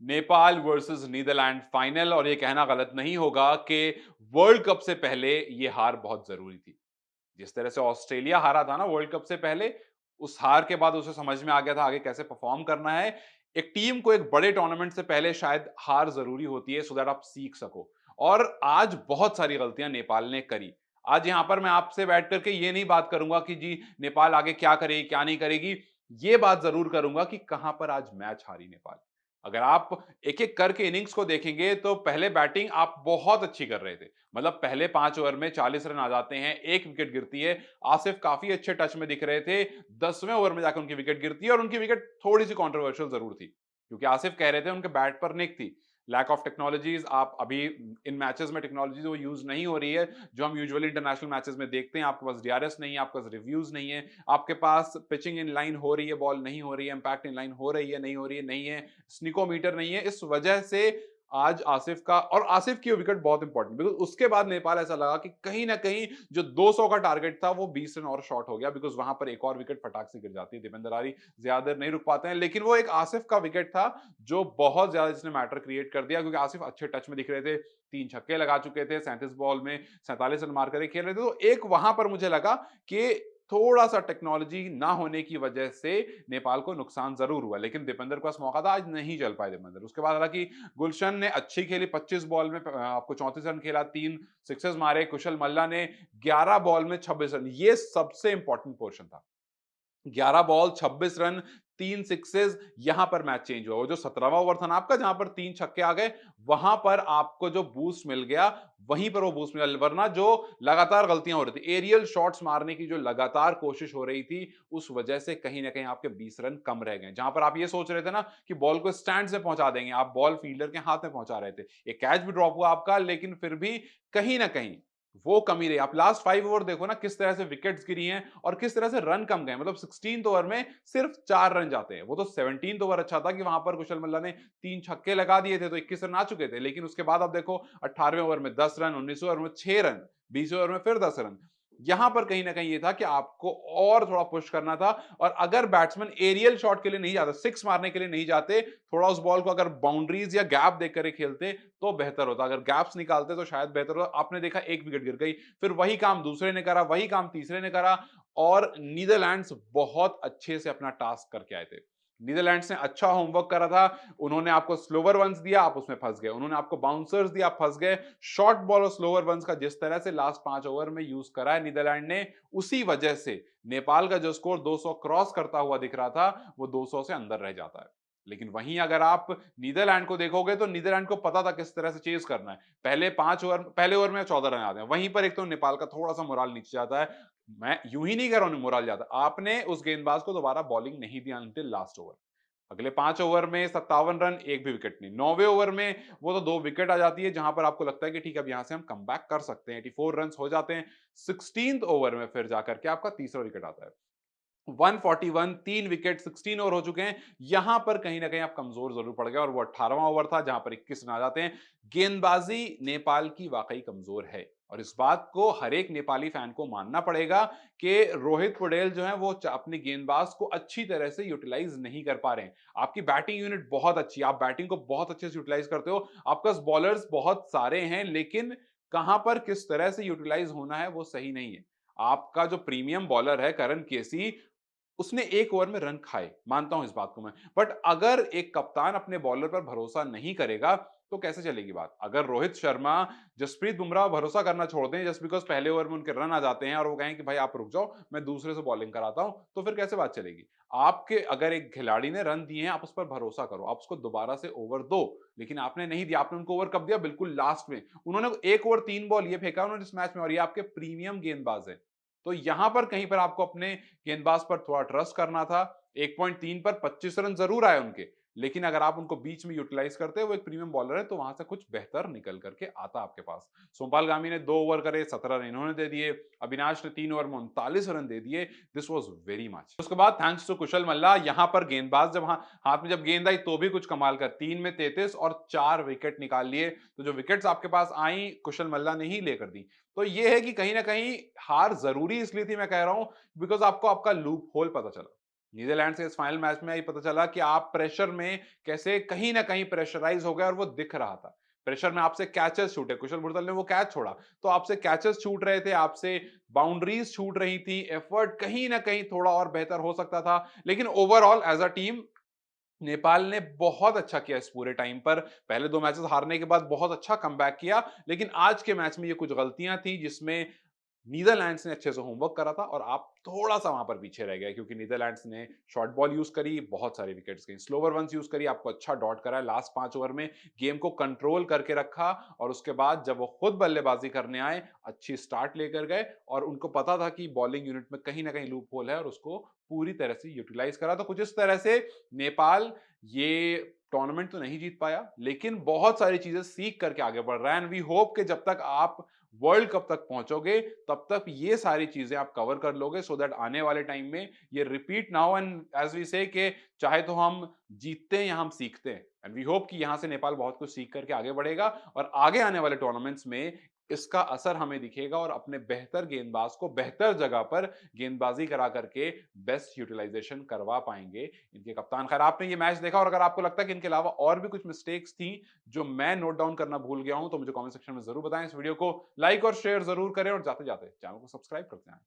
Nepal versus Netherlands final, और ये कहना गलत नहीं होगा कि वर्ल्ड कप से पहले ये हार बहुत जरूरी थी। जिस तरह से ऑस्ट्रेलिया हारा था ना वर्ल्ड कप से पहले, उस हार के बाद उसे समझ में आ गया था आगे कैसे परफॉर्म करना है। एक टीम को एक बड़े टूर्नामेंट से पहले शायद हार जरूरी होती है सो दैट आप सीख सको। और आज बहुत सारी गलतियां नेपाल ने करी। आज यहां पर मैं आपसे बैठ करके ये नहीं बात करूंगा कि जी नेपाल आगे क्या करेगी क्या नहीं करेगी। ये बात जरूर करूंगा कि कहां पर आज मैच हारी नेपाल। अगर आप एक एक करके इनिंग्स को देखेंगे तो पहले बैटिंग आप बहुत अच्छी कर रहे थे। मतलब पहले 5 ओवर में 40 रन आ जाते हैं, 1 विकेट गिरती है। आसिफ काफ़ी अच्छे टच में दिख रहे थे, 10वें ओवर में जाकर उनकी विकेट गिरती है, और उनकी विकेट थोड़ी-सी कंट्रोवर्शियल ज़रूर थी, क्योंकि आसिफ कह रहे थे उनके बैट पर निक थी। लैक ऑफ टेक्नोलॉजीज़, आप अभी इन मैचेस में टेक्नोलॉजीज़ वो यूज़ नहीं हो रही है, जो हम यूजुअली इंटरनेशनल मैचेस में देखते हैं। आपके पास डीआरएस नहीं है, आपके पास रिव्यूज़ नहीं है, आपके पास पिचिंग इन लाइन हो रही है, बॉल नहीं हो रही है, इम्पैक्ट इन लाइन हो रही है, नहीं हो रही है, नहीं है, स्निकोमीटर नहीं है। इस वजह से आज आसिफ का, और आसिफ की विकेट बहुत इंपॉर्टेंट, बिकॉज उसके बाद नेपाल ऐसा लगा कि कहीं ना कहीं जो 200 का टारगेट था वो 20 रन और शॉर्ट हो गया, बिकॉज वहां पर एक और विकेट फटाक से गिर जाती है। दीपेंद्र आरी ज्यादा देर नहीं रुक पाते हैं, लेकिन वो एक आसिफ का विकेट था जो बहुत ज्यादा जिसने मैटर क्रिएट कर दिया, क्योंकि आसिफ अच्छे टच में दिख रहे थे, 3 छक्के लगा चुके थे, 37 बॉल में 47 रन मार कर खेल रहे थे। तो एक वहां पर मुझे लगा कि थोड़ा सा टेक्नोलॉजी ना होने की वजह से नेपाल को नुकसान जरूर हुआ, लेकिन दीपेंद्र के पास मौका था, आज नहीं चल पाए दीपेंद्र। उसके बाद हालांकि गुलशन ने अच्छी खेली, 25 बॉल में आपको 34 रन खेला, 3 सिक्सेस मारे। कुशल मल्ला ने 11 बॉल में 26 रन, ये सबसे इंपॉर्टेंट पोर्शन था। 11 बॉल 26 रन, 3 सिक्सेस, यहां पर मैच चेंज हुआ। वो जो 17वां ओवर था ना आपका, जहां पर 3 छक्के आ गए, वहां पर आपको जो बूस्ट मिल गया, वहीं पर वो बूस्ट मिला। वरना जो लगातार गलतियां हो रही थी, एरियल शॉट्स मारने की जो लगातार कोशिश हो रही थी, उस वजह से कहीं ना कहीं आपके 20 रन कम रह गए। जहां पर आप ये सोच रहे थे ना कि बॉल को स्टैंड से पहुंचा देंगे, आप बॉल फील्डर के हाथ में पहुंचा रहे थे, एक कैच भी ड्रॉप हुआ आपका, लेकिन फिर भी कहीं ना कहीं वो कमी रही। आप लास्ट 5 ओवर देखो ना, किस तरह से विकेट्स गिरी हैं और किस तरह से रन कम गए। मतलब 16th ओवर में सिर्फ 4 रन जाते हैं। वो तो 17th ओवर अच्छा था कि वहां पर कुशल मल्ला ने 3 छक्के लगा दिए थे, तो 21 रन आ चुके थे। लेकिन उसके बाद आप देखो 18वें ओवर में 10 रन, 19वें ओवर में 6 रन, 20वें ओवर में फिर 10 रन। यहां पर कहीं ना कहीं ये था कि आपको और थोड़ा पुश करना था। और अगर बैट्समैन एरियल शॉट के लिए नहीं जाते, सिक्स मारने के लिए नहीं जाते, थोड़ा उस बॉल को अगर बाउंड्रीज या गैप देकर खेलते तो बेहतर होता। अगर गैप्स निकालते तो शायद बेहतर होता। आपने देखा एक विकेट गिर गई, फिर वही काम दूसरे ने करा, वही काम तीसरे ने करा, और नीदरलैंड्स बहुत अच्छे से अपना टास्क करके आए थे। नीदरलैंड्स ने अच्छा होमवर्क करा था। उन्होंने आपको स्लोवर वंस दिया, आप उसमें फंस गए। उन्होंने आपको बाउंसर्स दिया, आप फंस गए। शॉर्ट बॉल और स्लोवर वंस का जिस तरह से लास्ट 5 ओवर में यूज करा है नीदरलैंड ने, उसी वजह से नेपाल का जो स्कोर 200 क्रॉस करता हुआ दिख रहा था, वो 200 से अंदर रह जाता है। लेकिन वहीं अगर आप नीदरलैंड को देखोगे तो नीदरलैंड को पता था किस तरह से चेज करना है। पहले ओवर में 14 रन आते हैं, वहीं पर एक तो नेपाल का थोड़ा सा मोराल नीचे जाता है। मैं यूं ही नहीं कह रहा हूं मोराल जाता, आपने उस गेंदबाज को दोबारा बॉलिंग नहीं दी अंटिल लास्ट ओवर। अगले 5 ओवर में 57 रन, एक भी विकेट नहीं। 9वें ओवर में वो तो 2 विकेट आ जाती है, जहां पर आपको लगता है कि ठीक है अब यहां से हम कम कर सकते हैं, 84 रन हो जाते हैं। 16th ओवर में फिर जाकर के आपका तीसरा विकेट आता है, 141, 3 विकेट, 16 ओवर हो चुके हैं। यहां पर कहीं ना कहीं आप कमजोर जरूर पड़ गए, और वो 18वां ओवर था जहां पर 21 रन आ जाते हैं। गेंदबाजी नेपाल की वाकई कमजोर है, और इस बात को हर एक नेपाली फैन को मानना पड़ेगा कि रोहित पटेल जो है वो अपने गेंदबाज को अच्छी तरह से यूटिलाइज नहीं कर पा रहे हैं। आपकी बैटिंग यूनिट बहुत अच्छी है, आप बैटिंग को बहुत अच्छे से यूटिलाइज करते हो, आपके पास बॉलर्स बहुत सारे हैं, लेकिन कहां पर किस तरह से यूटिलाइज होना है वो सही नहीं है। आपका जो प्रीमियम बॉलर है करण केसी, उसने 1 ओवर में रन खाए, मानता हूं इस बात को मैं। बट अगर एक कप्तान अपने बॉलर पर भरोसा नहीं करेगा तो कैसे चलेगी बात। अगर रोहित शर्मा, जसप्रीत बुमराह भरोसा करना छोड़ दें जस्ट बिकॉज पहले ओवर में उनके रन आ जाते हैं, और वो कहें कि भाई आप रुक जाओ मैं दूसरे से बॉलिंग कराता हूं, तो फिर कैसे बात चलेगी। आपके अगर एक खिलाड़ी ने रन दिए हैं, आप उस पर भरोसा करो, आप उसको दोबारा से ओवर दो। लेकिन आपने नहीं दिया, आपने उनको ओवर कब दिया, बिल्कुल लास्ट में। उन्होंने 1 ओवर 3 बॉल ये फेंका उन्होंने इस मैच में, और ये आपके प्रीमियम गेंदबाज है। तो यहां पर कहीं पर आपको अपने गेंदबाज पर थोड़ा ट्रस्ट करना था। 1.3 पर 25 रन जरूर आए उनके, लेकिन अगर आप उनको बीच में यूटिलाइज करते हैं, वो एक प्रीमियम बॉलर है, तो वहां से कुछ बेहतर निकल करके आता आपके पास। सोमपाल गामी ने 2 ओवर करे, 17 रन इन्होंने दे दिए। अविनाश ने 3 ओवर में 39 रन दे दिए। This was very much. उसके बाद थैंक्स टू कुशल मल्ला, यहां पर गेंदबाज जब हाथ में जब गेंद आई तो भी कुछ कमाल कर, 3 में 33 और 4 विकेट निकाल लिए। तो जो विकेट्स आपके पास आई कुशल मल्ला ने ही लेकर दी। तो ये है कि कहीं ना कहीं हार जरूरी इसलिए थी, मैं कह रहा हूं, बिकॉज आपको आपका लूप होल पता चला। नीदरलैंड्स के इस फाइनल मैच में ये पता चला कि आप प्रेशर में कैसे कहीं ना कहीं प्रेशराइज हो गए और वो दिख रहा था। प्रेशर में आपसे कैचेस छूटे, कुशल मुर्तल ने वो कैच छोड़ा तो आपसे कैचेस छूट रहे थे, आपसे बाउंड्रीज छूट रही थी, एफर्ट कहीं ना कहीं थोड़ा और बेहतर हो सकता था। लेकिन overall as a team Nepal ने बहुत अच्छा किया इस पूरे टाइम पर। पहले 2 मैचेस हारने के बाद बहुत अच्छा कमबैक किया, लेकिन आज के मैच में ये कुछ गलतियां थी जिसमें नीदरलैंड्स ने अच्छे से होमवर्क करा था और आप थोड़ा-सा वहाँ पर पीछे रह गए क्योंकि नीदरलैंड्स ने शॉर्ट बॉल यूज़ करी, बहुत सारी विकेट्स गईं। स्लोवर वन्स यूज़ करी, आपको अच्छा डॉट करा, लास्ट 5 ओवर में गेम को कंट्रोल करके रखा और उसके बाद जब वो खुद बल्लेबाजी करने आए, अच्छी स्टार्ट लेकर गए और उनको पता था कि बॉलिंग यूनिट में कहीं न कहीं लूप होल है और उसको पूरी तरह से यूटिलाइज़ करा। तो कुछ इस तरह से नेपाल ये टूर्नामेंट तो नहीं जीत पाया, लेकिन बहुत सारी चीज़ें सीख करके आगे बढ़ रहा है एंड वी होप कि जब तक आप वर्ल्ड कप तक पहुंचोगे तब तक ये सारी चीजें आप कवर कर लोगे सो दैट आने वाले टाइम में ये रिपीट ना हो एंड एज वी से कि चाहे तो हम जीतते हैं या हम सीखते हैं एंड वी होप कि यहां से नेपाल बहुत कुछ सीख करके आगे बढ़ेगा और आगे आने वाले टूर्नामेंट्स में इसका असर हमें दिखेगा और अपने बेहतर गेंदबाज को बेहतर जगह पर गेंदबाजी करा करके बेस्ट यूटिलाइजेशन करवा पाएंगे इनके कप्तान। खैर आपने ये मैच देखा और अगर आपको लगता है कि इनके अलावा और भी कुछ मिस्टेक्स थी जो मैं नोट डाउन करना भूल गया हूं तो मुझे कमेंट सेक्शन में जरूर बताएं। इस वीडियो को लाइक और शेयर जरूर करें और जाते जाते चैनल को सब्सक्राइब करते हैं।